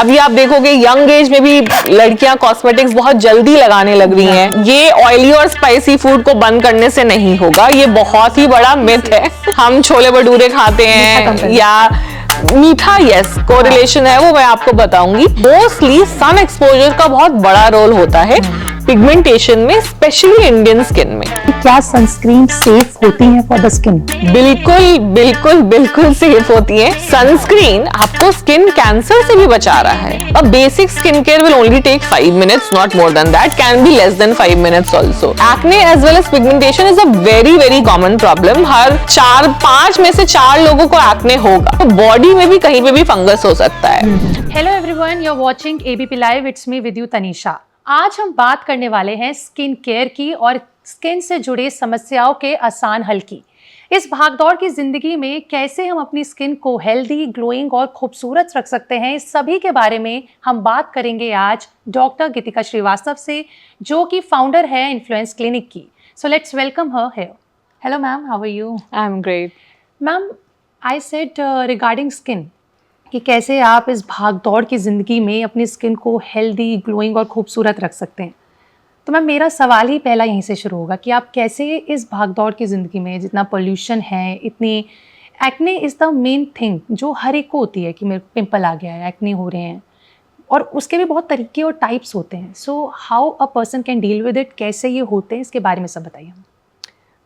अभी आप देखोगे यंग एज में भी लड़कियां कॉस्मेटिक्स बहुत जल्दी लगाने लग रही हैं। ये ऑयली और स्पाइसी फूड को बंद करने से नहीं होगा, ये बहुत ही बड़ा मिथ है। हम छोले भटूरे खाते हैं या मीठा, यस कोरिलेशन है वो मैं आपको बताऊंगी। मोस्टली सन एक्सपोजर का बहुत बड़ा रोल होता है पिगमेंटेशन में, स्पेशली इंडियन स्किन में। क्या सनस्क्रीन सेफ होती है फॉर द स्किन? बिल्कुल बिल्कुल बिल्कुल सेफ होती है। सनस्क्रीन आपको स्किन कैंसर से भी बचा रहा है। A basic skin care will only take 5 minutes, not more than that, can be less than 5 minutes also. Acne as well as pigmentation is a very common problem. हर 4-5 में से 4 लोगों को एक्ने होगा। तो बॉडी में भी कहीं पे भी फंगस हो सकता है। Hello everyone, you are watching ABP live. It's me with you Tanisha. आज हम बात करने वाले हैं स्किन केयर की और स्किन से जुड़े समस्याओं के आसान हल की। इस भागदौड़ की जिंदगी में कैसे हम अपनी स्किन को हेल्दी, ग्लोइंग और खूबसूरत रख सकते हैं, इस सभी के बारे में हम बात करेंगे आज डॉक्टर गीतिका श्रीवास्तव से, जो कि फाउंडर है इन्फ्लुएंस क्लिनिक की। So let's welcome her here. Hello ma'am, how are you? I am great. Ma'am, I said regarding skin कि कैसे आप इस भागदौड़ की ज़िंदगी में अपनी स्किन को हेल्दी, ग्लोइंग और खूबसूरत रख सकते हैं। तो मैम, मेरा सवाल ही पहला यहीं से शुरू होगा कि आप कैसे इस भागदौड़ की ज़िंदगी में, जितना पोल्यूशन है, इतनी acne is the main thing जो हर एक को होती है कि मेरे पिंपल आ गया है, एक्ने हो रहे हैं, और उसके भी बहुत तरीके और टाइप्स होते हैं। So how a person can deal with it, कैसे ये होते हैं, इसके बारे में सब बताइए।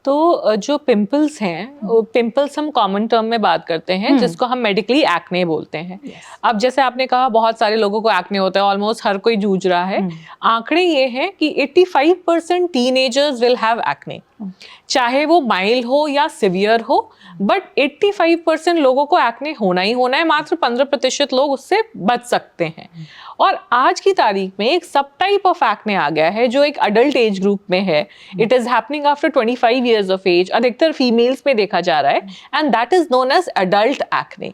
तो जो पिंपल्स हैं, वो पिंपल्स हम कॉमन टर्म में बात करते हैं, जिसको हम मेडिकली एक्ने बोलते हैं। अब जैसे आपने कहा बहुत सारे लोगों को एक्ने होता है, ऑलमोस्ट हर कोई जूझ रहा है। आंकड़े ये हैं कि 85% टीनेजर्स विल हैव एक्ने, चाहे वो माइल्ड हो या सिवियर हो, बट 85% लोगों को एक्ने होना ही होना है। मात्र 15% लोग उससे बच सकते हैं। और आज की तारीख में एक सब टाइप ऑफ एक्ने आ गया है जो एक अडल्ट एज ग्रुप में है। It is happening after 25 years of age. अधिकतर फीमेल्स में देखा जा रहा है, and that is known as adult acne.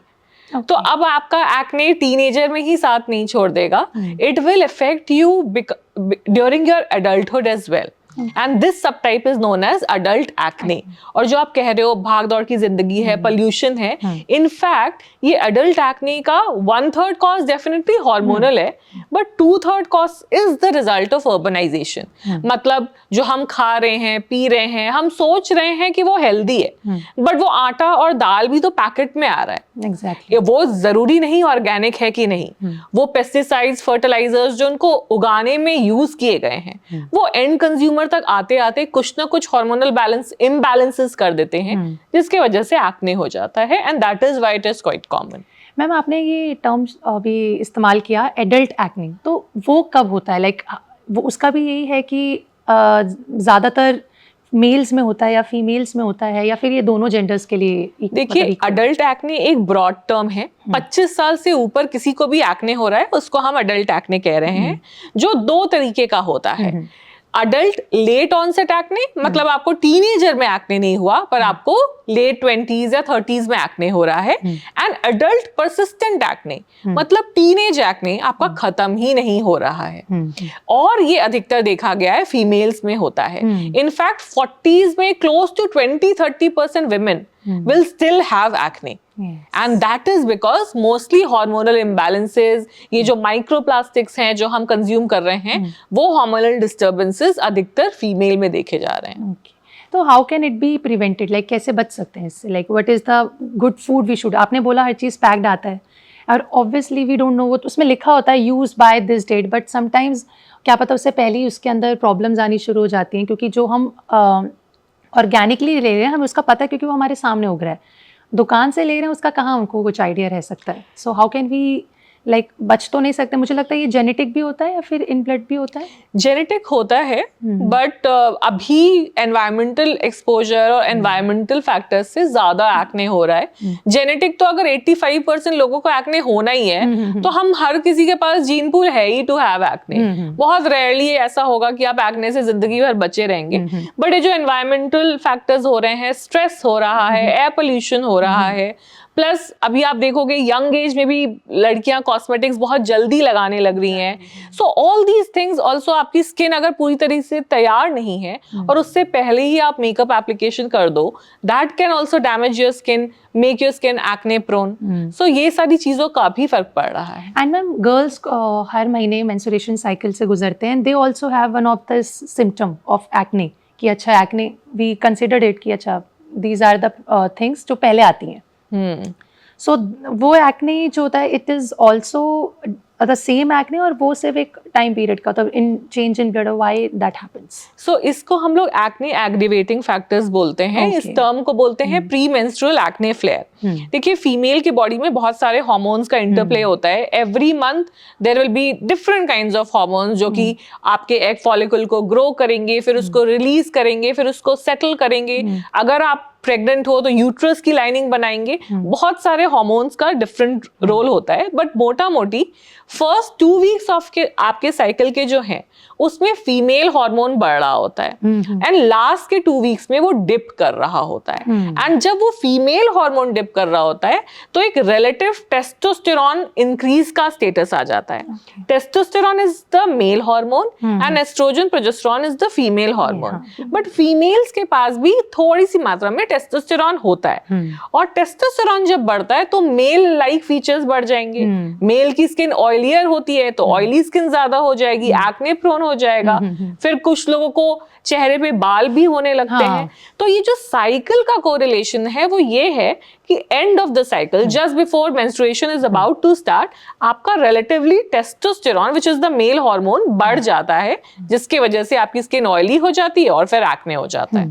तो अब आपका एक्ने टीनेजर में ही साथ नहीं छोड़ देगा, it will affect you during your adulthood as well, and this subtype is known as adult acne. और जो आप कह रहे हो भाग दौड़ की जिंदगी है, पोल्यूशन है, इनफैक्ट ये अडल्ट एक्ने का 1/3 कॉज डेफिनेटली हार्मोनल है, but 2/3 cause is the result of urbanisation. मतलब जो हम खा रहे हैं, पी रहे हैं, हम सोच रहे हैं कि वो हेल्दी है, बट वो आटा और दाल भी तो पैकेट में आ रहा है। एग्जैक्टली। वो जरूरी नहीं ऑर्गेनिक है कि नहीं, वो पेस्टिसाइड्स, फर्टिलाइजर्स जो उनको उगाने में यूज किए गए हैं, वो एंड कंज्यूमर तक आते आते कुछ ना कुछ हार्मोनल बैलेंस इम्बैलेंसेस कर देते हैं, जिसके वजह से एक्ने हो जाता है, and that is why it is quite common. Ma'am, आपने ये टर्म अभी इस्तेमाल किया एडल्ट एक्ने, तो वो कब होता है? लाइक वो उसका भी यही है कि ज़्यादातर मेल्स में होता है या फीमेल्स में होता है, या फिर ये दोनों जेंडर्स के लिए? देखिए, अडल्ट एक्ने एक ब्रॉड टर्म है। 25 साल से ऊपर किसी को भी एक्ने हो रहा है, उसको हम अडल्ट एक्ने कह रहे हैं, जो 2 तरीके का होता है। अडल्ट लेट ऑनसेट एक्ने, मतलब आपको टीनेजर में एक्ने नहीं हुआ, पर आपको लेट 20s या 30s में एक्ने हो रहा है। एंड अडल्ट परसिस्टेंट एक्ने, मतलब टीनेज एक्ने आपका खत्म ही नहीं हो रहा है, और ये अधिकतर देखा गया है फीमेल्स में होता है। इनफैक्ट 40s में close to 20-30% women will still have acne. Yes. And that is because mostly hormonal imbalances, ये जो microplastics हैं जो हम consume कर रहे हैं, वो hormonal disturbances अधिकतर female में देखे जा रहे हैं। Okay. तो how can it be prevented? Like कैसे बच सकते हैं इससे? Like what is the good food we should? आपने बोला हर चीज़ पैक्ड आता है, और obviously we don't know, वो उसमें लिखा होता है use by this date, but sometimes क्या पता उससे पहले ही उसके अंदर प्रॉब्लम्स आनी शुरू हो जाती हैं, क्योंकि जो हम ऑर्गेनिकली ले रहे हैं, हमें उसका पता है क्योंकि वो हमारे सामने उग रहा है। दुकान से ले रहे हैं, उसका कहाँ हमको कुछ आइडिया रह सकता है। So how can we like बच तो नहीं सकते? मुझे लगता है ये जेनेटिक भी होता है या फिर इन ब्लड भी होता है? जेनेटिक होता है, बट अभी एनवायरमेंटल एक्सपोजर और एनवायरमेंटल फैक्टर्स से ज्यादा एक्ने हो रहा है। जेनेटिक तो अगर 85% लोगों को एक्ने होना ही है, तो हम हर किसी के पास जीन पूल है ही टू हैव एक्ने। बहुत रेयरली ऐसा होगा कि आप एक्ने से जिंदगी भर बचे रहेंगे। बट ये जो एनवायरमेंटल फैक्टर्स हो रहे हैं, स्ट्रेस हो रहा है, एयर पोल्यूशन हो रहा है, प्लस अभी आप देखोगे यंग एज में भी लड़कियां कॉस्मेटिक्स बहुत जल्दी लगाने लग रही हैं. So all these things also, आपकी स्किन अगर पूरी तरीके से तैयार नहीं है और उससे पहले ही आप मेकअप एप्लीकेशन कर दो, that can also damage your skin, make your skin acne prone. So ये सारी चीजों का भी फर्क पड़ रहा है. एंड मैम गर्ल्स हर महीने मेंस्ट्रुएशन साइकिल से गुजरते हैं, they also have one of the symptom of acne कि अच्छा एक्ने वी कंसिडर्ड इट कि अच्छा दीज आर द थिंग्स जो पहले आती हैं. सो वो एक्ने जो होता है it is also the same acne, और वो सिर्फ एक टाइम पीरियड का, तो in change in blood why that happens? So इसको हम लोग एक्ने एग्रीवेटिंग फैक्टर्स बोलते हैं. इस टर्म को बोलते हैं प्री मेंस्ट्रुअल एक्ने फ्लेयर. देखिए फीमेल की बॉडी में बहुत सारे हार्मोन्स का इंटरप्ले होता है. Every month there will be different kinds of hormones जो कि आपके एग फॉलिकल को ग्रो करेंगे, फिर उसको रिलीज करेंगे, फिर उसको सेटल करेंगे. अगर आप प्रेग्नेंट हो तो यूट्रस की लाइनिंग बनाएंगे. बहुत सारे हार्मोन्स का डिफरेंट रोल होता है. बट मोटा मोटी फर्स्ट 2 वीक्स ऑफ के आपके साइकिल के जो हैं उसमें फीमेल हार्मोन बढ़ रहा होता है एंड लास्ट के 2 वीक्स में वो डिप कर रहा होता है. एंड जब वो फीमेल हार्मोन डिप कर रहा होता है तो एक रिलेटिव टेस्टोस्टेरॉन इंक्रीज का स्टेटस आ जाता है. Testosterone is the male hormone and estrogen progesterone is the female hormone. But females के पास भी थोड़ी सी मात्रा में टेस्टोस्टेरॉन होता है. और टेस्टोस्टेरॉन जब बढ़ता है तो मेल लाइक फीचर्स बढ़ जाएंगे. मेल की स्किन ऑयलियर होती है तो ऑयली स्किन ज्यादा हो जाएगी, एक्ने प्रोन हो जाएगा. फिर कुछ लोगों को चेहरे पे बाल भी होने लगते हैं. तो ये जो साइकिल का कोरिलेशन है वो ये है कि end of the cycle just before menstruation is about to start आपका relatively testosterone which is the male hormone बढ़ जाता है, जिसकी वजह से आपकी स्किन ऑयली हो जाती है और फिर एक्ने हो जाता है.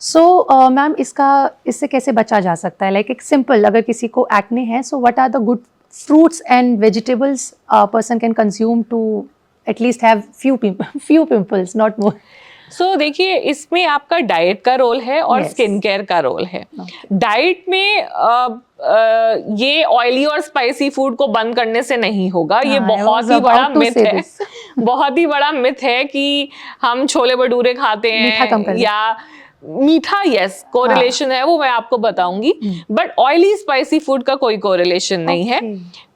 सो मैम इससे कैसे बचा जा सकता है? लाइक एक सिंपल, अगर किसी को एक्ने है, so what are the good fruits and vegetables a person can consume to at least have few pimples, not more? सो देखिए इसमें आपका डाइट का रोल है और स्किन केयर का रोल है. डाइट में ये ऑयली और स्पाइसी फूड को बंद करने से नहीं होगा. ये बहुत ही बड़ा मिथ है. बहुत ही बड़ा मिथ है कि हम छोले भटूरे खाते हैं या मीठा, यस कोरिलेशन है, वो मैं आपको बताऊंगी. बट ऑयली स्पाइसी फूड का कोई कोरिलेशन नहीं है.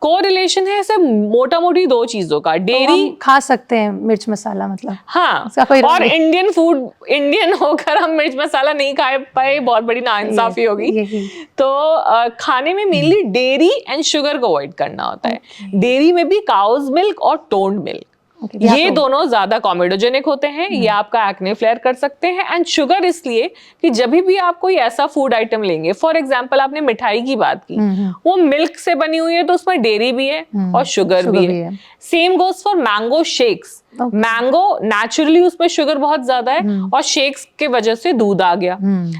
कोरिलेशन है सिर्फ मोटा मोटी 2 चीजों का. डेयरी खा सकते हैं, मिर्च मसाला मतलब. हाँ, और इंडियन फूड, इंडियन होकर हम मिर्च मसाला नहीं खा पाए, बहुत बड़ी नाइंसाफी होगी. तो खाने में मेनली डेयरी एंड शुगर को अवॉइड करना होता है. डेयरी में भी काउज मिल्क और टोन्ड मिल्क, ये दोनों ज्यादा कॉमेडोजेनिक होते हैं. ये आपका एक्ने फ्लेयर कर सकते हैं. एंड शुगर इसलिए कि जब भी आप कोई ऐसा फूड आइटम लेंगे, फॉर एग्जांपल आपने मिठाई की बात की, वो मिल्क से बनी हुई है तो उसमें डेयरी भी है और शुगर भी है. Same goes for mango shakes. Mango naturally उसमें शुगर बहुत ज्यादा है और शेक्स के वजह से दूध आ गया.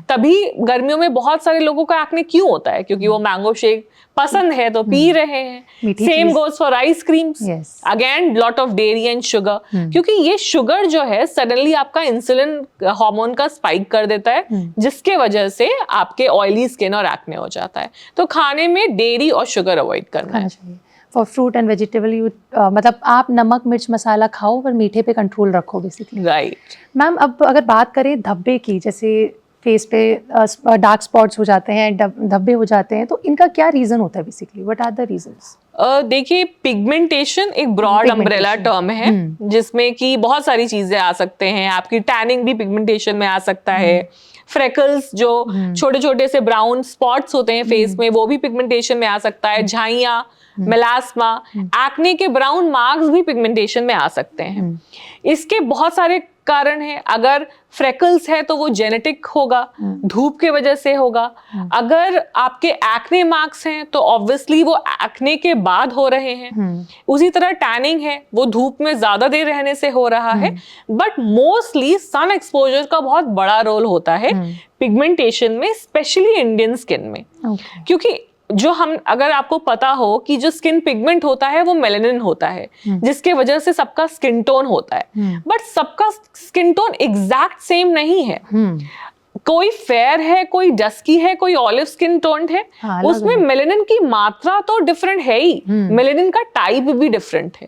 तभी गर्मियों में बहुत सारे लोगों का एक्ने क्यों होता है? क्योंकि वो मैंगो शेक पसंद है तो पी रहे हैं. Same goes for ice creams, again lot of dairy and sugar. क्योंकि ये शुगर जो है सडनली आपका इंसुलिन हार्मोन का स्पाइक कर देता है, जिसके वजह से आपके ऑयली स्किन और एक्ने हो जाता है. तो खाने में डेयरी और शुगर अवॉइड करना है. For fruit and vegetable you मतलब आप नमक मिर्च मसाला खाओ पर मीठे पे कंट्रोल रखो बेसिकली. राइट. मैम अब अगर बात करें धब्बे की, जैसे फेस पे डार्क स्पॉट्स हो जाते हैं, धब्बे हो जाते हैं, तो इनका क्या रीजन होता है basically? What are the reasons? देखिए पिगमेंटेशन एक ब्रॉड अम्ब्रेला टर्म है जिसमें कि बहुत सारी चीजें आ सकते हैं. आपकी टैनिंग भी पिगमेंटेशन में आ सकता है. फ्रेकल्स जो छोटे छोटे से ब्राउन स्पॉट्स होते हैं फेस में, वो भी पिगमेंटेशन में आ सकता है. झाइयाँ, मेलास्मा, एक्ने के ब्राउन मार्क्स भी पिगमेंटेशन में आ सकते हैं. इसके बहुत सारे कारण है. अगर फ्रेकल्स है तो वो जेनेटिक होगा, धूप के वजह से होगा. अगर आपके एक्ने मार्क्स हैं तो ऑब्वियसली वो एक्ने के बाद हो रहे हैं. उसी तरह टैनिंग है, वो धूप में ज्यादा देर रहने से हो रहा है. बट मोस्टली सन एक्सपोजर का बहुत बड़ा रोल होता है पिगमेंटेशन में, स्पेशली इंडियन स्किन में. क्योंकि जो हम, अगर आपको पता हो कि जो स्किन पिगमेंट होता है वो मेलानिन होता है, जिसके वजह से सबका स्किन टोन होता है. बट सबका स्किन टोन एग्जैक्ट सेम नहीं है. कोई फेयर है, कोई डस्की है, कोई ऑलिव स्किन टोन्ड है, हाँ, उसमें मेलेनिन की मात्रा तो डिफरेंट है ही, मेलेनिन का टाइप भी डिफरेंट है।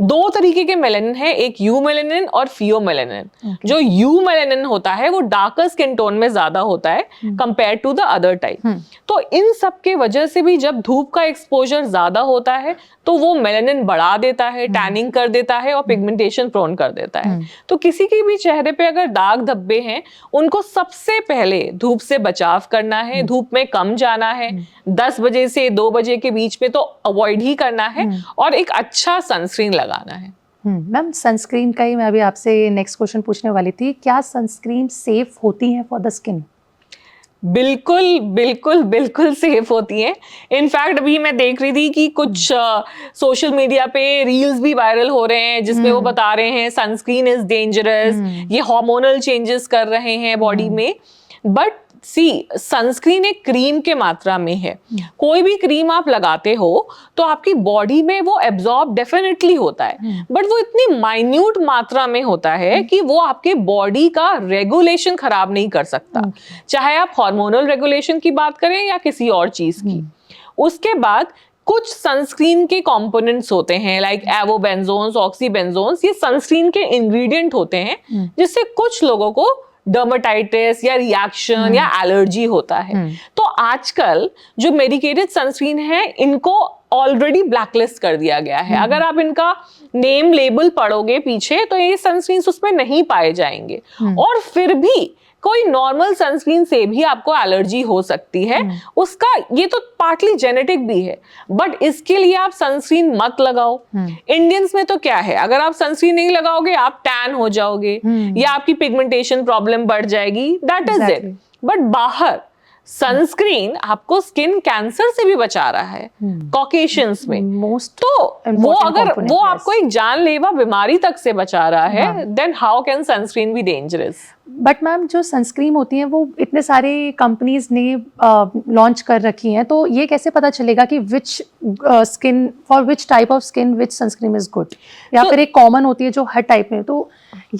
दो तरीके के मेलेनिन है, एक यू मेलेनिन और फियो मेलेनिन। जो यू मेलेनिन होता है वो डार्कर स्किन टोन में ज्यादा होता है compare to the other type. तो इन सब के वजह से भी जब धूप का एक्सपोजर ज्यादा होता है तो वो मेलेनिन बढ़ा देता है, टैनिंग कर देता है और पिगमेंटेशन प्रोन कर देता है। तो किसी के भी चेहरे पे अगर दाग धब्बे हैं, उनको सबसे पहले धूप से बचाव करना है, धूप में कम जाना है, 10 बजे से 2 बजे के बीच में तो अवॉइड ही करना है और एक अच्छा सनस्क्रीन लगाना है। मैम सनस्क्रीन का ही मैं अभी आपसे नेक्स्ट क्वेश्चन पूछने वाली थी, क्या सनस्क्रीन सेफ होती है फॉर द स्किन? बिल्कुल बिल्कुल बिल्कुल सेफ होती है। इनफैक्ट अभी मैं देख रही थी कि कुछ सोशल मीडिया पे रील्स भी वायरल हो रहे हैं जिसमें वो बता रहे हैं सनस्क्रीन इज डेंजरस, ये हार्मोनल चेंजेस कर रहे हैं बॉडी में। बट सी, सनस्क्रीन एक क्रीम के मात्रा में है। कोई भी क्रीम आप लगाते हो तो आपकी बॉडी में वो एब्जॉर्ब डेफिनेटली होता है, बट वो इतनी माइन्यूट मात्रा में होता है कि वो आपके बॉडी का रेगुलेशन खराब नहीं कर सकता, चाहे आप हार्मोनल रेगुलेशन की बात करें या किसी और चीज की। उसके बाद कुछ सनस्क्रीन के कंपोनेंट्स होते हैं लाइक एवोबेंजोन्स, ऑक्सीबेंजोन्स, ये सनस्क्रीन के इंग्रेडिएंट होते हैं जिससे कुछ लोगों को डर्मेटाइटिस या रिएक्शन या एलर्जी होता है। तो आजकल जो मेडिकेटेड सनस्क्रीन है इनको ऑलरेडी ब्लैकलिस्ट कर दिया गया है। अगर आप इनका नेम लेबल पढ़ोगे पीछे तो ये सनस्क्रीन उसमें नहीं पाए जाएंगे। और फिर भी कोई नॉर्मल सनस्क्रीन से भी आपको एलर्जी हो सकती है, उसका ये तो पार्टली जेनेटिक भी है, बट इसके लिए आप सनस्क्रीन मत लगाओ। इंडियंस में तो क्या है, अगर आप सनस्क्रीन नहीं लगाओगे आप टैन हो जाओगे या आपकी पिगमेंटेशन प्रॉब्लम बढ़ जाएगी, दैट इज इट। बट बाहर सनस्क्रीन आपको स्किन कैंसर से भी बचा रहा है कॉकेशियंस में मोस्ट। तो वो अगर वो आपको एक जानलेवा बीमारी तक से बचा रहा है, then how can sunscreen be dangerous? But ma'am जो सनस्क्रीन होती हैं वो इतने सारे कंपनीज ने लॉन्च कर रखी हैं, तो ये कैसे पता चलेगा कि which skin for which type of skin which sunscreen is good, या फिर एक कॉमन होती है जो हर टाइप में? तो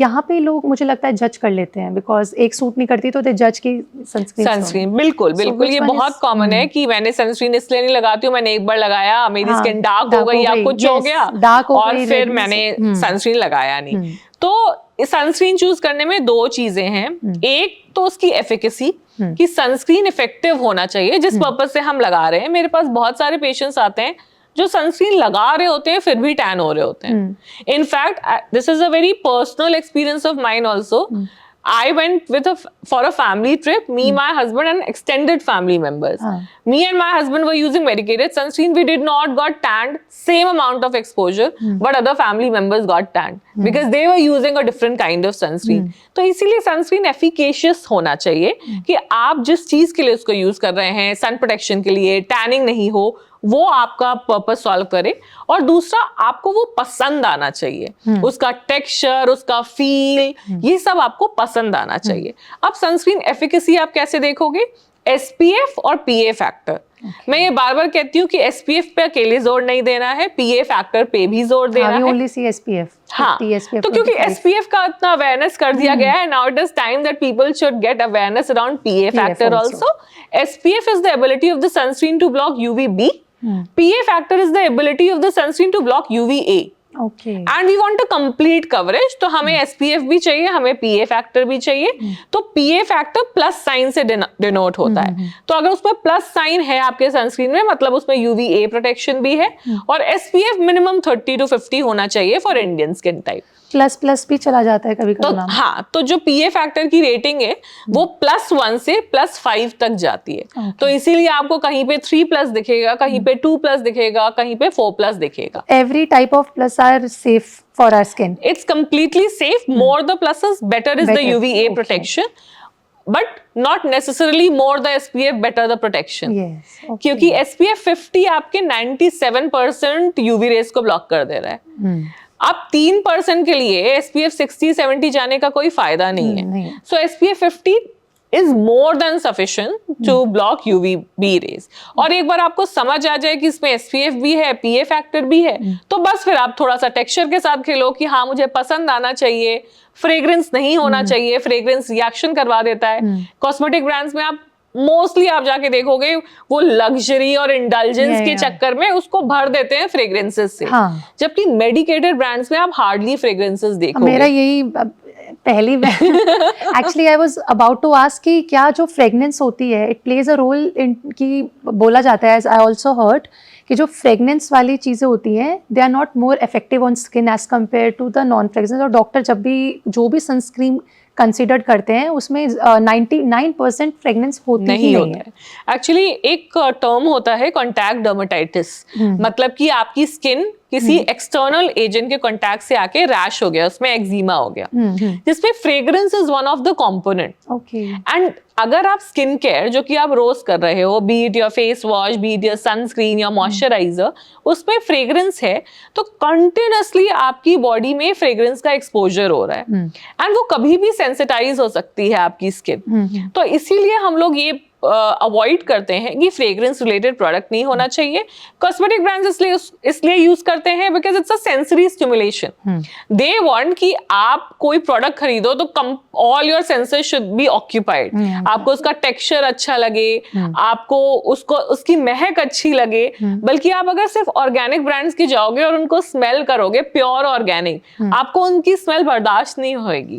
यहाँ पे लोग मुझे लगता है जज कर लेते हैं, बिकॉज एक सूट नहीं करती तो दे जज की सनस्क्रीन। बिल्कुल बिल्कुल, ये बहुत कॉमन है कि मैंने सनस्क्रीन इसलिए नहीं लगाती हूँ, मैंने एक बार लगाया, मेरी स्किन डार्क हो गई या कुछ हो गया और फिर मैंने सनस्क्रीन लगाया नहीं। तो सनस्क्रीन चूज करने में दो चीजें हैं, एक तो उसकी एफिकेसी कि सनस्क्रीन इफेक्टिव होना चाहिए जिस पर्पस से हम लगा रहे हैं। मेरे पास बहुत सारे पेशेंट्स आते हैं जो सनस्क्रीन लगा रहे होते हैं फिर भी टैन हो रहे होते हैं। In fact this is a very personal experience of mine also. I went for a family trip, me, my husband and extended family members. Me and my husband were using medicated sunscreen. We did not got tanned, same amount of exposure, but other family members got tanned because they were using a different kind of sunscreen. तो इसीलिए sunscreen efficacious होना चाहिए कि आप जिस चीज के लिए उसको यूज कर रहे हैं, सन प्रोटेक्शन के लिए, टैनिंग नहीं हो, वो आपका पर्पस सॉल्व करे। और दूसरा, आपको वो पसंद आना चाहिए, उसका टेक्सचर, उसका फील, ये सब आपको पसंद आना चाहिए। अब सनस्क्रीन एफिकेसी आप कैसे देखोगे? SPF और PA फैक्टर। मैं ये बार बार कहती हूँ कि SPF पे अकेले जोर नहीं देना है, PA फैक्टर पे भी जोर देना है। only see SPF. हाँ, तो क्योंकि SPF का इतना अवेयरनेस कर दिया गया है, now it is time that people should get awareness around PA factor also. SPF is the ability of the sunscreen to block UVB. PA factor is the ability of the sunscreen to block UVA. Okay. And we want a complete coverage. तो हमें SPF भी चाहिए, हमें PA factor भी चाहिए। तो PA factor plus sign से denote होता है। तो अगर उसमें प्लस साइन है आपके सनस्क्रीन में, मतलब उसमें UVA प्रोटेक्शन भी है। और SPF मिनिमम 30 to 50 होना चाहिए for Indian skin type. Plus भी चला जाता है कभी कभी। तो हाँ, तो जो PA फैक्टर की रेटिंग है वो +1 से +5 तक जाती है। तो इसीलिए आपको कहीं पे 3+ दिखेगा, कहीं पे 2+ दिखेगा, कहीं पे 4+ दिखेगा। Every type of plus are safe for our skin. It's completely safe. More the pluses, better is the UVA protection. But not necessarily more the SPF, better the protection. Yes. Okay. क्योंकि SPF 50 आपके 97% UV raise को block कर दे रहा है। अब 3% के लिए SPF 60-70 जाने का कोई फायदा नहीं है। सो SPF 50 is more than sufficient to block UVB rays. और एक बार आपको समझ आ जाए कि इसमें SPF भी है, PA फैक्टर भी है, तो बस फिर आप थोड़ा सा टेक्सचर के साथ खेलो कि हाँ मुझे पसंद आना चाहिए, फ्रेग्रेंस नहीं होना चाहिए, फ्रेग्रेंस रिएक्शन करवा देता है। कॉस्मेटिक ब्रांड्स में आप मोस्टली आप जाके देखोगे वो लग्जरी और इंडल्जेंस के चक्कर में उसको भर देते हैं फ्रेग्रेंसेस से, जबकि मेडिकेटेड ब्रांड्स में आप हार्डली फ्रेग्रेंसेस देखोगे। मेरा यही पहली actually I was about to ask कि क्या जो फ्रेगनेंस होती है it plays a role in की, बोला जाता है, एज आई ऑल्सो हर्ड, कि जो फ्रेगनेंस वाली चीज़ें होती हैं they are not more effective on skin as compare to the non fragrance. और डॉक्टर जब भी जो भी सनस्क्रीन कंसिडर करते हैं उसमें 99% फ्रेगनेंस होती ही नहीं है। एक्चुअली एक टर्म होता है कॉन्टैक्ट डर्मेटाइटिस, मतलब कि आपकी स्किन किसी एक्सटर्नल एजेंट के कॉन्टैक्ट से आके रैश हो गया, उसमें एक्जिमा हो गया, जिसमें fragrance is one of the component. Okay. And अगर आप स्किन केयर जो कि आप रोज कर रहे हो, B it your face wash, B it your sunscreen या मॉइस्चराइजर, उसमें फ्रेग्रेंस है तो कंटिन्यूअसली आपकी बॉडी में फ्रेग्रेंस का एक्सपोजर हो रहा है, एंड वो कभी भी सेंसिटाइज हो सकती है आपकी स्किन। तो इसीलिए हम लोग ये अवॉइड करते हैं कि फ्रेग्रेंस रिलेटेड प्रोडक्ट नहीं होना चाहिए। कॉस्मेटिक ब्रांड्स इसलिए यूज करते हैं because it's a sensory stimulation. They want कि आप कोई प्रोडक्ट खरीदो तो all your senses should be occupied, आपको उसका टेक्सचर अच्छा लगे, आपको उसकी महक अच्छी लगे। बल्कि आप अगर सिर्फ ऑर्गेनिक ब्रांड्स की जाओगे और उनको स्मेल करोगे प्योर ऑर्गेनिक, आपको उनकी स्मेल बर्दाश्त नहीं होगी।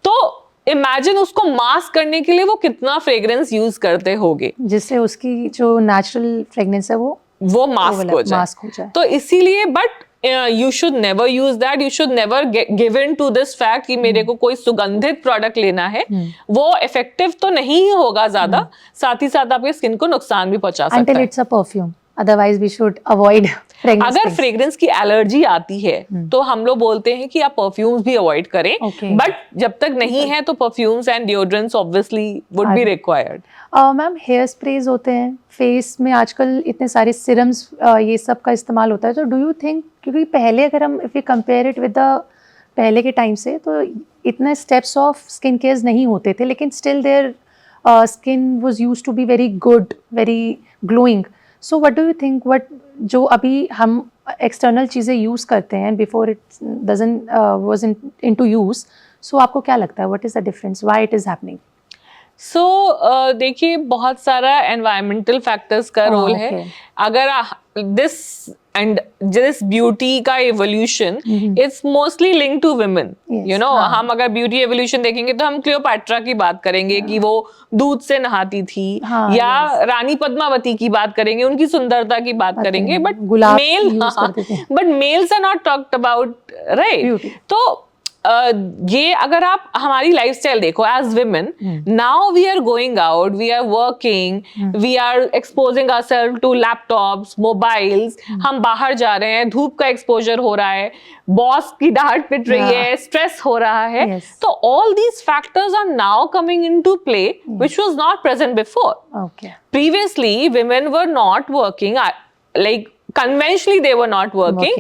तो इमेजिन उसको मास्क करने के लिए वो कितना फ्रेग्रेंस यूज करते होंगे, जिससे उसकी जो नेचुरल फ्रेग्रेंस है वो मास्क हो जाए। तो इसीलिए but you should never use that, you should never give in to this fact कि मेरे को कोई सुगंधित प्रोडक्ट लेना है, वो इफेक्टिव तो नहीं होगा ज्यादा, साथ ही साथ आपके स्किन को नुकसान भी पहुंचा सकता है। Until it's a perfume, otherwise we should avoid fragrance. अगर फ्रेग्रेंस की एलर्जी आती है तो हम लोग बोलते हैं कि आप परफ्यूम्स भी अवॉइड करें, बट जब तक नहीं है तो perfumes and deodorants obviously would be required. Ma'am hair sprays होते हैं, फेस में आजकल इतने सारे सिरम्स ये सब का इस्तेमाल होता है, तो डू यू थिंक, क्योंकि पहले अगर हम if you compare it with the पहले के टाइम से, तो इतने स्टेप्स ऑफ स्किन केयर नहीं होते थे, लेकिन still their skin was used to be very good, very glowing. So what do you think, what जो अभी हम एक्सटर्नल चीज़ें यूज़ करते हैं before it doesn't was into use, so आपको क्या लगता है what is the difference, why it is happening? देखिए बहुत सारा एनवायरमेंटल फैक्टर्स का रोल है। अगर दिस ब्यूटी का evolution it's mostly linked to women, you know. हम अगर ब्यूटी एवोल्यूशन देखेंगे तो हम क्लियोपैट्रा की बात करेंगे कि वो दूध से नहाती थी, या रानी पद्मावती की बात करेंगे, उनकी सुंदरता की बात करेंगे, but males are not talked about, right? तो ये अगर आप हमारी लाइफस्टाइल देखो as women, now we are going out, we are working, we are exposing ourselves to laptops, mobiles, हम बाहर जा रहे हैं, धूप का एक्सपोजर हो रहा है, बॉस की डांट पिट रही है, स्ट्रेस हो रहा है, तो all these factors are now coming into play which was not present before. Previously women were not working, like conventionally they were not working,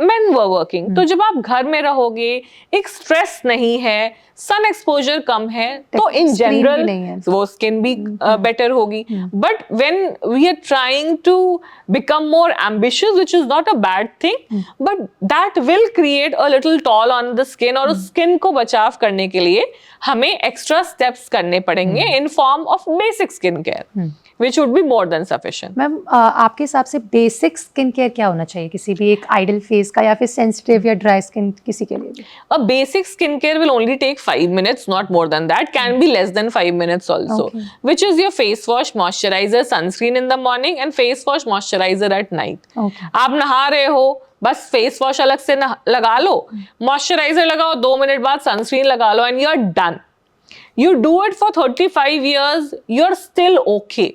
men were working। तो जब आप घर में रहोगे, एक स्ट्रेस नहीं है, सन एक्सपोजर कम है, तो इन जनरल वो स्किन भी बेटर होगी। But when we are trying to become more ambitious, which is not a bad thing, but that will create a little toll on the skin, और उस skin को बचाव करने के लिए हमें एक्स्ट्रा स्टेप्स करने पड़ेंगे in form of basic skin care, which would be more than sufficient। Ma'am आपके हिसाब से बेसिक स्किन केयर क्या होना चाहिए किसी भी एक आइडल फेस का, या फिर सेंसिटिव या ड्राई स्किन किसी के लिए भी? A basic skincare will only take 5 minutes, not more than that, can be less than 5 minutes also, which is your face wash, moisturizer, sunscreen in the morning and face wash, moisturizer at night। आप नहा रहे हो, बस face wash अलग से लगा लो, moisturiser लगाओ, 2 minute बाद सनस्क्रीन लगा लो, and you are done. You do it for 35 years, you're still okay।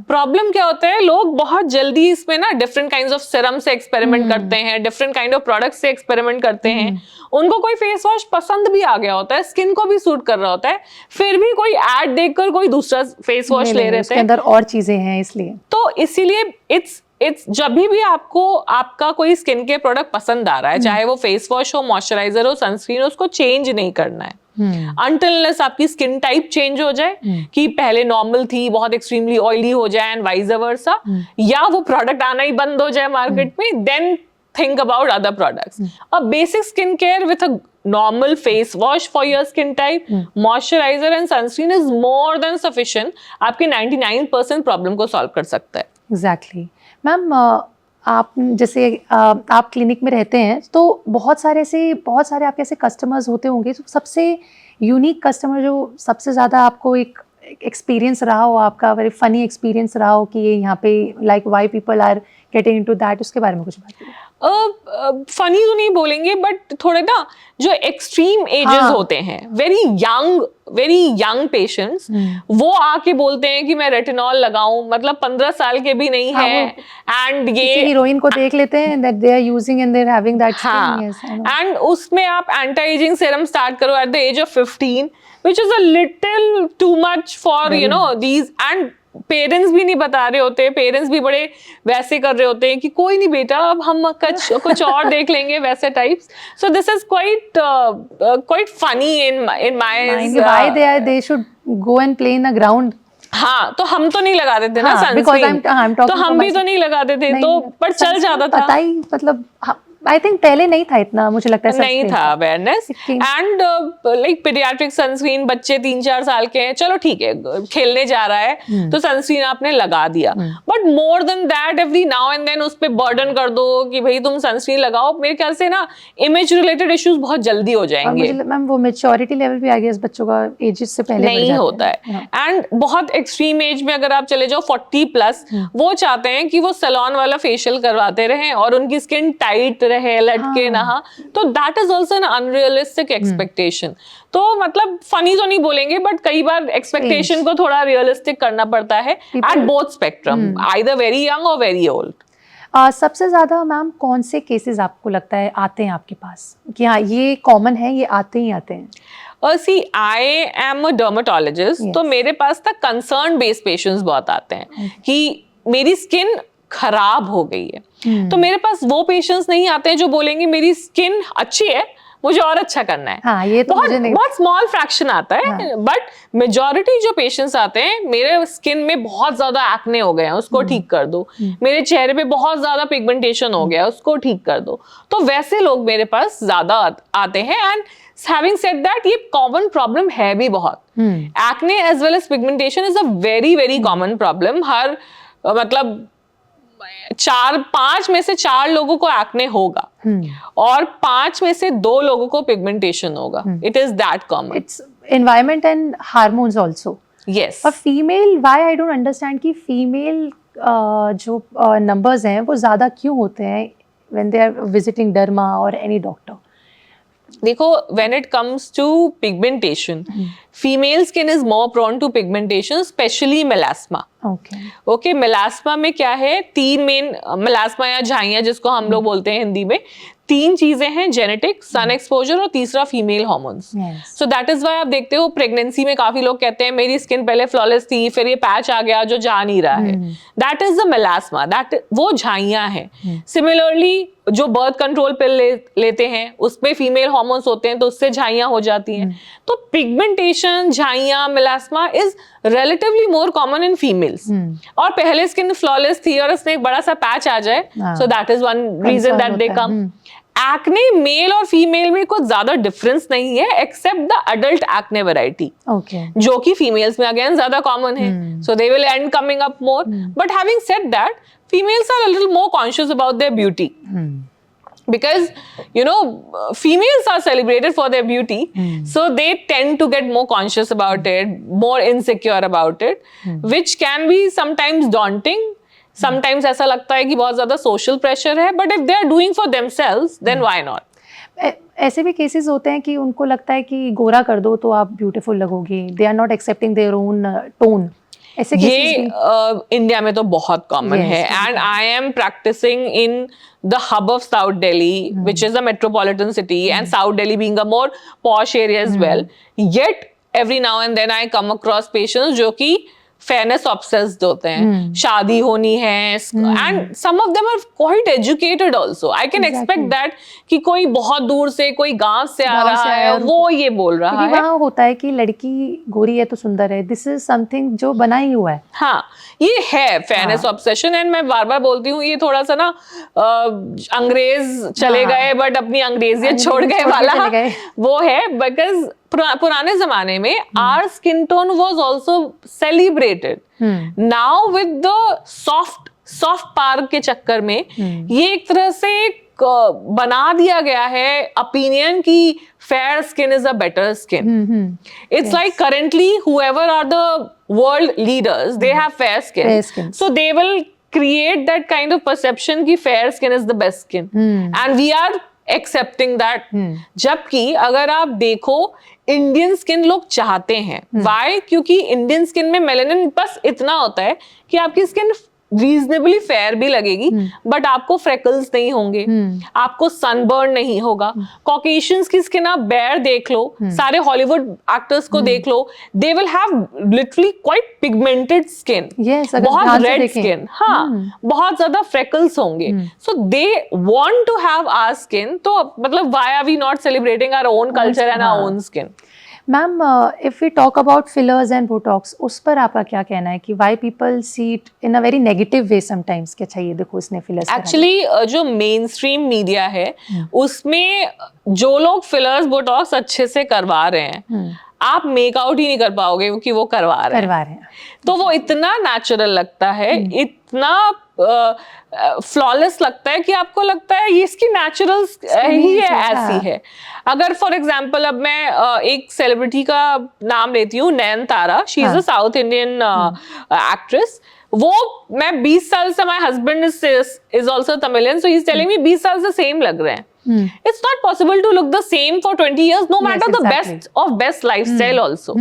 Problem क्या होता है, लोग बहुत जल्दी इसमें ना डिफरेंट काइंड्स ऑफ सीरम से एक्सपेरिमेंट करते हैं, डिफरेंट काइंड ऑफ प्रोडक्ट से एक्सपेरिमेंट करते हैं, उनको कोई फेस वॉश पसंद भी आ गया होता है, स्किन को भी सूट कर रहा होता है, फिर भी कोई एड देखकर कोई दूसरा फेस वॉश ले रहे थे, अंदर और चीजें हैं इसलिए। तो इसीलिए इट्स जब भी आपको आपका कोई स्किन केयर प्रोडक्ट पसंद आ रहा है, चाहे वो फेस वॉश हो, मॉइस्चराइजर हो, सनस्क्रीन हो, उसको चेंज नहीं करना है। अनटिल आपकी स्किन टाइप चेंज हो जाए कि पहले नॉर्मल थी बहुत एक्सट्रीमली ऑयली हो जाए एंड वाइस वर्सा, या वो प्रोडक्ट आना ही बंद हो जाए मार्केट में, then think about other products. A basic skincare with a normal face wash for your skin type, moisturizer and sunscreen is more than sufficient. आपके 99% प्रॉब्लम को सॉल्व कर सकता है. Exactly. मैम आप जैसे आप क्लिनिक में रहते हैं तो बहुत सारे आपके ऐसे कस्टमर्स होते होंगे, तो सबसे यूनिक कस्टमर जो सबसे ज़्यादा आपको एक एक्सपीरियंस रहा हो, आपका वेरी फनी एक्सपीरियंस रहा हो कि ये यहाँ पे like why people are getting into that, उसके बारे में कुछ बात करिए. फनी तो नहीं बोलेंगे बट थोड़े ना जो एक्सट्रीम एजेस होते हैं, वेरी यंग पेशेंट्स, वो आके बोलते हैं कि मैं रेटिनॉल लगाऊं, मतलब 15 साल के भी नहीं है, एंड ये हीरोइन को देख लेते हैं that they are using and they are having that skin, and उसमें आप एंटी एजिंग सीरम स्टार्ट करो at the age of 15 which is a little too much for you know these, and parents भी नहीं बता रहे होते, parents भी बड़े वैसे कर रहे होते हैं कि कोई नहीं बेटा अब हम कुछ और देख लेंगे वैसे types. So this is quite funny in my why they should go and play in the ground. हाँ, तो हम तो नहीं लगाते थे ना सनस्क्रीन, तो हम भी तो नहीं लगाते थे, तो पर चल जाता था. पता ही मतलब आई थिंक पहले नहीं था इतना, मुझे लगता है नहीं था awareness. And like paediatric sunscreen, बच्चे 3-4 साल के हैं, चलो ठीक है खेलने जा रहा है तो सनस्क्रीन आपने लगा दिया, but more than that every now and then उस पे बर्डन कर दो कि भाई तुम सनस्क्रीन लगाओ. मेरे ख्याल से ना इमेज रिलेटेड इश्यूज बहुत जल्दी हो जाएंगे. मैम वो मैच्योरिटी लेवल भी आई गेस बच्चों का एजेस से पहले नहीं होता है. एंड बहुत एक्सट्रीम एज में अगर आप चले जाओ 40+, वो चाहते हैं कि वो सैलून वाला फेशियल करवाते रहें और उनकी स्किन टाइट रहे, लटके ना, तो that is also an unrealistic expectation. तो मतलब फनी तो नहीं बोलेंगे बट कई बार एक्सपेक्टेशन को थोड़ा रियलिस्टिक करना पड़ता है at both spectrum, either very young और वेरी ओल्ड. सबसे ज्यादा मैम कौन से केसेस आपको लगता है आते हैं आपके पास कि हाँ ये कॉमन है, ये आते ही आते हैं? See, I am a dermatologist, तो मेरे पास तक कंसर्न बेस्ड पेशेंट्स बहुत आते हैं कि मेरी स्किन खराब हो गई है. तो मेरे पास वो पेशेंट्स नहीं आते हैं जो बोलेंगे मेरी स्किन अच्छी है, मुझे और अच्छा करना है. हाँ, ये तो बहुत स्मॉल फ्रैक्शन आता है, बट मेजॉरिटी जो पेशेंट्स आते हैं, मेरे स्किन में बहुत ज्यादा एक्ने हो गया है, उसको ठीक कर दो, मेरे चेहरे पे बहुत ज्यादा पिगमेंटेशन हो गया है, उसको ठीक कर दो. तो वैसे लोग मेरे पास ज्यादा आते हैं. एंड having said that, ये कॉमन प्रॉब्लम है भी बहुत. Acne as well as pigmentation is a very common problem. हर मतलब 5 में से 4 लोगों को एक्ने होगा और 5 में से 2 लोगों को पिगमेंटेशन होगा. It is that common. It's environment and hormones also. Yes. और female, why I don't understand कि फीमेल जो नंबर्स हैं वो ज्यादा क्यों होते हैं when they are visiting derma और एनी डॉक्टर? देखो, when it comes to pigmentation, female skin is more prone to pigmentation, especially melasma. Okay, melasma में क्या है, 3 मेन melasma या झाइयाँ जिसको हम लोग बोलते हैं हिंदी में, 3 चीजें हैं, जेनेटिक, सन एक्सपोजर और तीसरा female hormones. So that is why आप देखते हो प्रेगनेंसी में काफी लोग कहते हैं मेरी स्किन पहले फ्लॉलेस थी, फिर ये पैच आ गया जो जा नहीं रहा है. That is the melasma, that वो झाइयाँ हैं. सिमिलरली जो बर्थ कंट्रोल पिल लेते हैं उसमें फीमेल हार्मोन्स होते हैं तो उससे झाइयाँ हो जाती हैं. तो पिगमेंटेशन, झाइयाँ, melasma is relatively more common in females. और पहले स्किन फ्लॉलेस थी और उसमें एक बड़ा सा पैच आ जाए, so that is one reason that they come. Acne male और फीमेल में कुछ ज्यादा डिफरेंस नहीं है except the adult acne variety, जो कि फीमेल्स में अगेन ज्यादा कॉमन है. So they will end coming up more. But having said that, females are a little more conscious about their beauty. Because you know females are celebrated for their beauty, so they tend to get more conscious about it, more insecure about it, which can be sometimes daunting. Sometimes ऐसा लगता है कि बहुत ज्यादा social pressure है, but if they are doing for themselves, then why not? ऐसे भी cases होते हैं कि उनको लगता है कि गोरा कर दो तो आप ब्यूटीफुल लगोगे. They are not accepting their own tone. ये इंडिया में तो बहुत कॉमन है. And I am practising in the hub of south Delhi, which is a metropolitan city, and south Delhi being a more posh area as well. Yet every now and then I come across patients जो कि fairness obsessed होते हैं, शादी होनी है, and some of them are quite educated also. I can expect that कि कोई बहुत दूर से, कोई गांव से आ रहा है, वो ये बोल रहा है. वहाँ होता है कि लड़की गोरी है तो सुंदर है, दिस इज समथिंग जो बना ही हुआ है. हाँ, ये है फेयरनेस ऑब्सेशन. एंड मैं बार बार बोलती हूँ, ये थोड़ा सा ना अंग्रेज चले गए बट अपनी अंग्रेजियत छोड़ गए वाला वो है. बिकॉज पुराने जमाने में our skin tone was also celebrated. Now with the soft power के चक्कर में ये एक तरह से बना दिया गया है ओपिनियन की fair skin is a better skin. It's like currently whoever are the world leaders, they have fair skin. So they will create that kind of perception कि fair skin is the best skin. And we are accepting that. जबकि अगर आप देखो Indian skin लोग चाहते हैं. Why? क्योंकि Indian skin में मेलानिन बस इतना होता है कि आपकी स्किन रीजनेबली फेयर भी लगेगी, बट आपको फ्रेकल्स नहीं होंगे, आपको सनबर्न नहीं होगा. कॉकेशियंस की स्किन आप बेयर देख लो, सारे हॉलीवुड एक्टर्स को देख लो, they will have literally quite pigmented skin, बहुत रेड स्किन, हाँ, बहुत ज्यादा फ्रेकल्स होंगे. So they want to have our skin. तो मतलब why are we not celebrating our own culture and our own skin? Ma'am, if we talk about fillers and Botox, उस पर आपका क्या कहना है कि why people see it in a very negative way sometimes कि अच्छा ये देखो इसने फिलर्स. एक्चुअली जो मेन स्ट्रीम मीडिया है उसमें जो लोग फिलर्स बोटॉक्स अच्छे से करवा रहे हैं, आप मेकआउट ही नहीं कर पाओगे क्योंकि वो करवा रहे हैं. तो वो इतना नेचुरल लगता है, इतना फ्लॉलेस लगता है कि आपको लगता है ये इसकी नेचुरल ही है, ऐसी है. अगर फॉर एग्जांपल अब मैं एक सेलिब्रिटी का नाम लेती हूँ, Nayantara. She is a south Indian actress. वो मैं 20 साल से, my husband is also Tamilian, so he is telling me 20 साल से सेम लग रहे हैं. It's not possible to look the same for 20 years, no matter the best lifestyle also.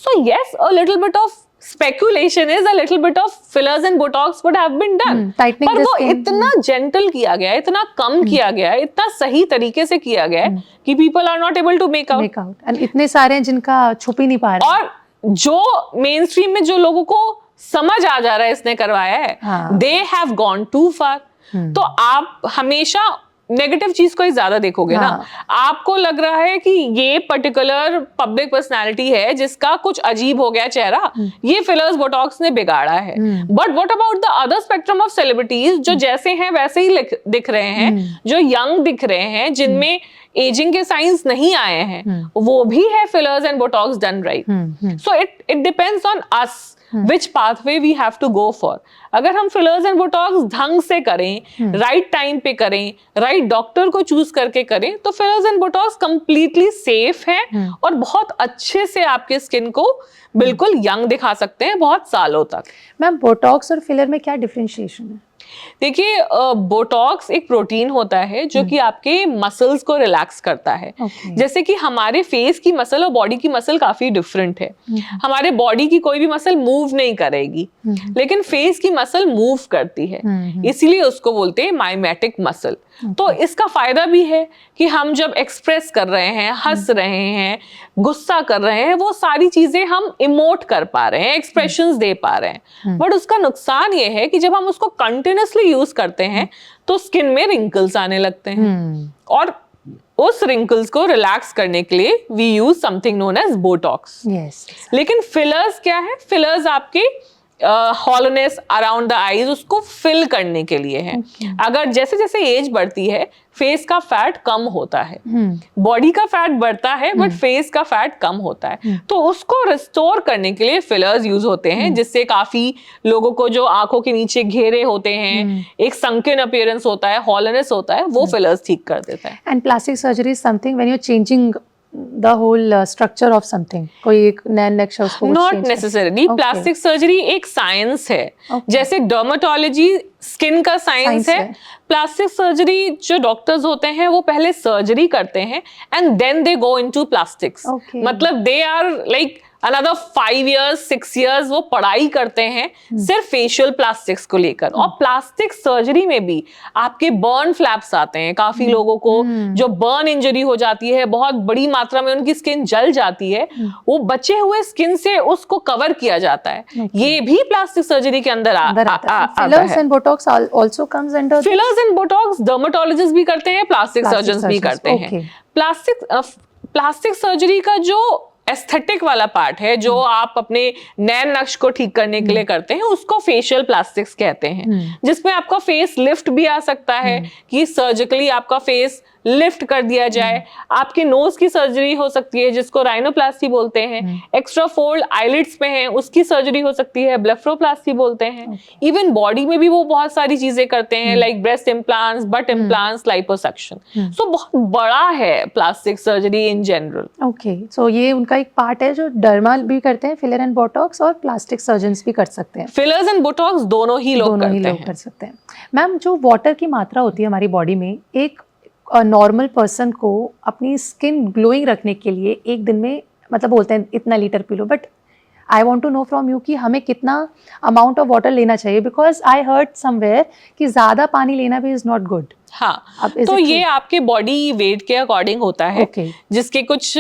So yes, a little bit of speculation is, a little bit of fillers and botox would have been done. पर वो इतना gentle किया गया है, इतना कम किया गया है, इतना सही तरीके से किया गया है कि people are not able to make out. And इतने सारे हैं जिनका छुप ही नहीं पा रहे. और जो मेन स्ट्रीम में जो लोगों को समझ आ जा रहा है इसने करवाया है, they have gone too far. तो आप हमेशा नेगेटिव चीज को ही ज्यादा देखोगे ना. आपको लग रहा है कि ये पर्टिकुलर पब्लिक पर्सनालिटी है जिसका कुछ अजीब हो गया चेहरा, ये फिलर्स बोटॉक्स ने बिगाड़ा है. But what about the other spectrum of celebrities जो जैसे हैं वैसे ही दिख रहे हैं, जो यंग दिख रहे हैं, जिनमें एजिंग के साइंस नहीं आए हैं, वो भी है fillers and Botox done right. So it depends on us which pathway we have to go for. अगर हम फिलर्स एंड बोटॉक्स ढंग से करें, राइट टाइम पे करें, राइट डॉक्टर को चूज करके करें, तो fillers and Botox completely safe है और बहुत अच्छे से आपके स्किन को बिल्कुल यंग दिखा सकते हैं बहुत सालों तक. मैम, बोटॉक्स और फिलर में क्या डिफरेंशिएशन है? देखिए, बोटॉक्स एक प्रोटीन होता है जो कि आपके मसल्स को रिलैक्स करता है. जैसे कि हमारे फेस की मसल और बॉडी की मसल काफी डिफरेंट है. हमारे बॉडी की कोई भी मसल मूव नहीं करेगी, लेकिन फेस की मसल मूव करती है, इसीलिए उसको बोलते हैं माइमेटिक मसल. तो इसका फायदा भी है कि हम जब एक्सप्रेस कर रहे हैं, हंस रहे हैं, गुस्सा कर रहे हैं, वो सारी चीजें हम इमोट कर पा रहे हैं, एक्सप्रेशंस दे पा रहे हैं. बट उसका नुकसान ये है कि जब हम उसको कंटिन्यूअसली यूज करते हैं तो स्किन में रिंकल्स आने लगते हैं, और उस रिंकल्स को रिलैक्स करने के लिए we use something known as Botox. लेकिन फिलर्स क्या है? फिलर्स आपके हॉलोनेस अराउंड द आईज उसको फिल करने के लिए है. अगर जैसे जैसे एज बढ़ती है फेस का फैट कम होता है, बॉडी का फैट बढ़ता है बट फेस का फैट कम होता है. तो उसको रिस्टोर करने के लिए फिलर्स यूज होते हैं, जिससे काफी लोगों को जो आंखों के नीचे घेरे होते हैं, एक संकिन अपीयरेंस होता है, हॉलोनेस होता है, वो फिलर्स ठीक कर देता है. And plastic surgery is something when you are changing the whole structure of something. कोई एक नया नक्शा उसको not necessarily. Plastic surgery एक साइंस है. जैसे डर्मेटोलॉजी स्किन का साइंस है। प्लास्टिक सर्जरी जो डॉक्टर्स होते हैं वो पहले सर्जरी करते हैं and then they go into plastics. मतलब they are like another 5 years 6 years वो पढ़ाई करते हैं सिर्फ फेशियल प्लास्टिक्स को लेकर। और प्लास्टिक सर्जरी में भी आपके बर्न फ्लैप्स आते हैं। काफी लोगों को जो बर्न इंजरी हो जाती है, बहुत बड़ी मात्रा में उनकी स्किन जल जाती है, वो बचे हुए स्किन से उसको कवर किया जाता है। ये भी प्लास्टिक सर्जरी के अंदर आता है। Fillers and Botox also comes under. Fillers and Botox dermatologist भी करते हैं, प्लास्टिक सर्जन्स भी करते हैं। प्लास्टिक सर्जरी का जो एस्थेटिक वाला पार्ट है, जो आप अपने नैन नक्श को ठीक करने के लिए करते हैं, उसको फेशियल प्लास्टिक्स कहते हैं, जिसमें आपका फेस लिफ्ट भी आ सकता है कि सर्जिकली आपका फेस लिफ्ट कर दिया जाए। आपके नोज की सर्जरी हो सकती है जिसको राइनोप्लास्टी बोलते हैं। एक्स्ट्रा फोल्ड आईलिड्स पे हैं, उसकी सर्जरी हो सकती है, ब्लेफरोप्लास्टी बोलते हैं। इवन बॉडी में भी वो बहुत सारी चीजें करते हैं, like breast implants, but implants, liposuction. So बहुत बड़ा है plastic surgery in general. Okay, so ये उनका एक पार्ट है जो डर्मा भी करते हैं, फिलर एंड बोटॉक्स, और प्लास्टिक सर्जन्स भी कर सकते हैं। फिलर्स एंड बोटॉक्स दोनों ही लोग कर सकते हैं। मैम, जो वाटर की मात्रा होती है हमारी बॉडी में, एक नॉर्मल पर्सन को अपनी स्किन ग्लोइंग रखने के लिए एक दिन में, मतलब बोलते हैं इतना लीटर पी लो, but I want to know from you कि हमें कितना अमाउंट ऑफ वाटर लेना चाहिए, बिकॉज आई हर्ड समवेयर कि ज़्यादा पानी लेना भी इज़ नॉट गुड। हाँ, तो ये आपके बॉडी वेट के अकॉर्डिंग होता है। जिसके कुछ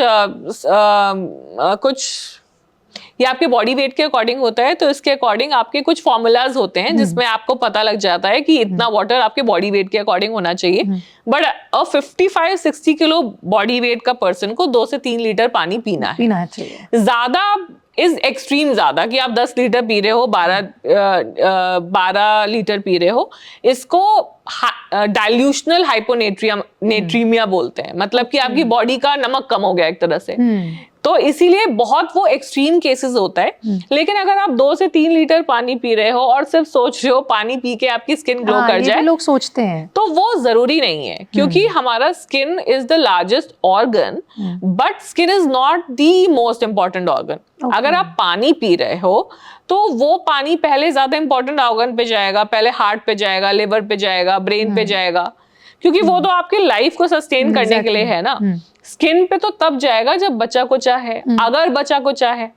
ये आपके बॉडी वेट के अकॉर्डिंग होता है, तो इसके अकॉर्डिंग आपके कुछ फॉर्मूलाज होते हैं जिसमें आपको पता लग जाता है कि इतना वाटर आपके बॉडी वेट के अकॉर्डिंग होना चाहिए। बट 55-60 किलो बॉडी वेट का पर्सन को 2 से 3 लीटर पानी पीना चाहिए। ज्यादा इज एक्सट्रीम, ज्यादा कि आप 10 लीटर पी रहे हो, 12 लीटर पी रहे हो, इसको डाइल्यूशनल हाइपोनेट्रीमिया बोलते हैं। मतलब कि आपकी बॉडी का नमक कम हो गया एक तरह से। तो इसीलिए बहुत वो एक्सट्रीम केसेस होता है। लेकिन अगर आप 2 से 3 लीटर पानी पी रहे हो और सिर्फ सोच रहे हो पानी पी के आपकी स्किन ग्लो कर जाए, लोग सोचते हैं, तो वो जरूरी नहीं है। क्योंकि हमारा skin is the largest organ, but skin is not the most important organ. अगर आप पानी पी रहे हो तो वो पानी पहले ज्यादा इंपॉर्टेंट ऑर्गन पे जाएगा, पहले हार्ट पे जाएगा, लिवर पे जाएगा, ब्रेन पे जाएगा, क्योंकि वो तो आपके लाइफ को सस्टेन करने के लिए है ना। स्किन पे तो तब जाएगा जब बचा कुचा है, अगर बचा कुचा है।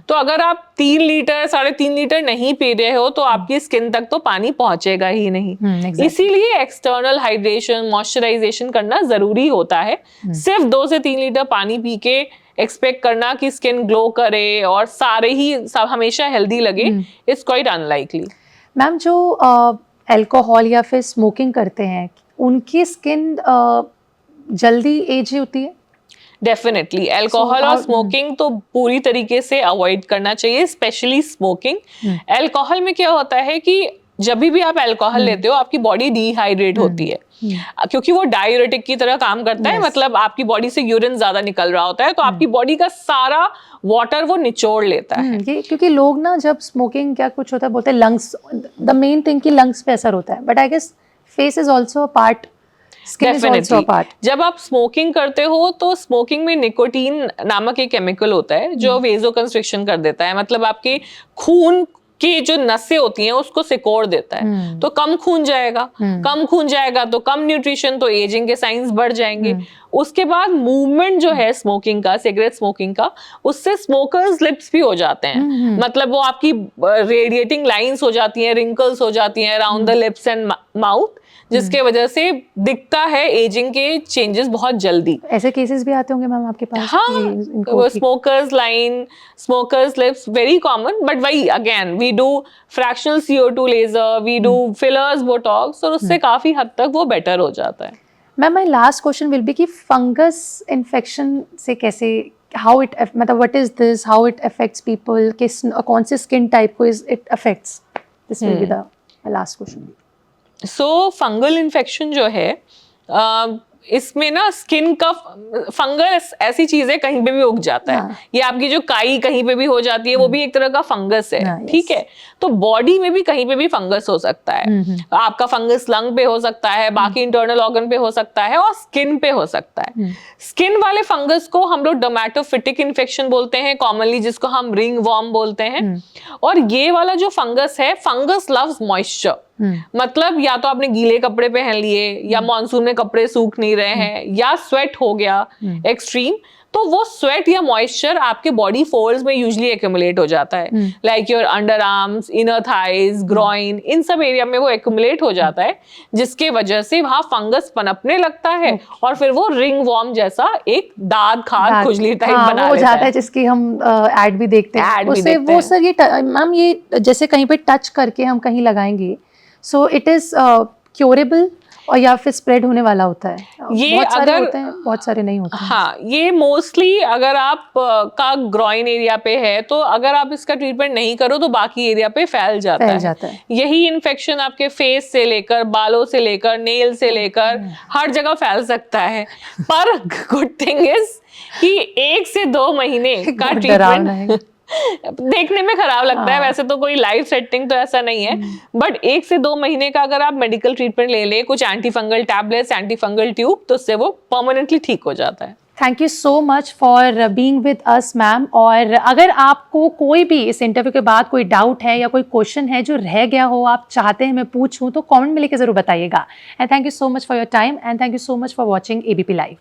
तो अगर आप 3 लीटर 3.5 लीटर नहीं पी रहे हो तो आपकी स्किन तक तो पानी पहुंचेगा ही नहीं। इसीलिए एक्सटर्नल हाइड्रेशन, मॉइस्चराइजेशन करना जरूरी होता है। सिर्फ 2 से 3 लीटर पानी पी के एक्सपेक्ट करना कि स्किन ग्लो करे और सारे ही सब हमेशा हेल्दी लगे, इट्स क्वाइट अनलाइकली। मैम, जो अल्कोहल या फिर स्मोकिंग करते हैं, उनकी स्किन जल्दी एज होती है? डेफिनेटली अल्कोहल और स्मोकिंग तो पूरी तरीके से अवॉइड करना चाहिए, स्पेशली स्मोकिंग। अल्कोहल में क्या होता है कि जब भी आप अल्कोहल लेते हो आपकी बॉडी डिहाइड्रेट होती है, क्योंकि वो डायूरेटिक की तरह काम करता है। मतलब आपकी बॉडी से यूरिन ज्यादा निकल रहा होता है, तो आपकी बॉडी का सारा वाटर वो निचोड़ लेता है। ये क्योंकि लोग ना जब स्मोकिंग क्या कुछ होता है बोलते हैं लंग्स, द मेन थिंग कि लंग्स पे असर होता है, but I guess face is also a part, skin is also a part. जब आप स्मोकिंग करते हो तो स्मोकिंग में निकोटीन नामक एक केमिकल होता है जो वेजोकंस्ट्रिक्शन कर देता है। मतलब आपके खून की जो नसें होती हैं उसको सिकोड़ देता है। तो कम खून जाएगा तो कम न्यूट्रिशन, तो एजिंग के साइंस बढ़ जाएंगे। उसके बाद मूवमेंट जो है स्मोकिंग का, सिगरेट स्मोकिंग का, उससे स्मोकर्स लिप्स भी हो जाते हैं। मतलब वो आपकी रेडिएटिंग लाइंस हो जाती हैं, रिंकल्स हो जाती हैं around the lips and mouth, जिसके वजह से दिखता है एजिंग के चेंजेस बहुत जल्दी। ऐसे केसेस भी आते होंगे मैम आपके पास? हाँ, smokers line, smokers lips, very common. But वही again we do fractional CO2 laser, we do fillers, Botox, और उससे काफी हद तक वो बेटर हो जाता है। Ma'am, my last question will be कि फंगस इन्फेक्शन से कैसे, हाउ इट, मतलब what is this, how it affects people, किस कौन से स्किन टाइप को it affects, this will be the last question. So fungal infection जो है, इसमें ना स्किन का फंगल ऐसी चीज है कहीं पे भी उग जाता है। ये आपकी जो काई कहीं पे भी हो जाती है, वो भी एक तरह का फंगस है। ठीक है, तो बॉडी में भी कहीं पे भी फंगस हो सकता है। आपका फंगस लंग पे हो सकता है, बाकी इंटरनल ऑर्गन पे हो सकता है, और स्किन पे हो सकता है। स्किन वाले फंगस को हम लोग डर्मेटोफिटिक इन्फेक्शन बोलते हैं कॉमनली, जिसको हम रिंग वॉर्म बोलते हैं। और ये वाला जो फंगस है, फंगस लव्स मॉइस्चर। मतलब या तो आपने गीले कपड़े पहन लिए, या मानसून में कपड़े सूख नहीं रहे हैं, या स्वेट हो गया एक्सट्रीम, तो वो स्वेट या मॉइस्चर आपके बॉडी फोल्ड्स में यूजुअली एक्यूमुलेट हो जाता है, like your underarms, inner thighs, groin, इन सब एरिया में वो एक्यूमुलेट हो जाता है, जिसके वजह से वहां फंगस पनपने लगता है और फिर वो रिंग वॉर्म जैसा एक दाद खाद खुजली टाइप बना हो लेता जाता है, जिसकी हम ऐड भी देखते हैं उससे। वो सर ये मैम ये जैसे कहीं पे टच करके हम कहीं लगाएंगे, सो इट इज क्योरेबल और या फिर स्प्रेड होने वाला होता है? ये बहुत सारे अगर होते हैं, बहुत सारे नहीं होते हैं। हाँ, ये मोस्टली अगर आप का ग्रॉइन एरिया पे है तो अगर आप इसका ट्रीटमेंट नहीं करो तो बाकी एरिया पे फैल जाता है। यही इन्फेक्शन आपके फेस से लेकर, बालों से लेकर, नेल से लेकर हर जगह फैल सकता है। पर गुड थिंग इज कि 1 से 2 महीने का ट्रीटमेंट देखने में खराब लगता है, वैसे तो कोई लाइफ सेटिंग तो ऐसा नहीं है, बट 1 से 2 महीने का अगर आप मेडिकल ट्रीटमेंट ले ले, कुछ anti fungal tablets, anti fungal tube, तो उससे वो परमानेंटली ठीक हो जाता है। Thank you so much for being with us ma'am. और अगर आपको कोई भी इस इंटरव्यू के बाद कोई डाउट है या कोई क्वेश्चन है जो रह गया हो, आप चाहते हैं मैं पूछूं, तो कमेंट में लिख के जरूर बताइएगा। And thank you so much for your time and thank you so much for watching ABP live.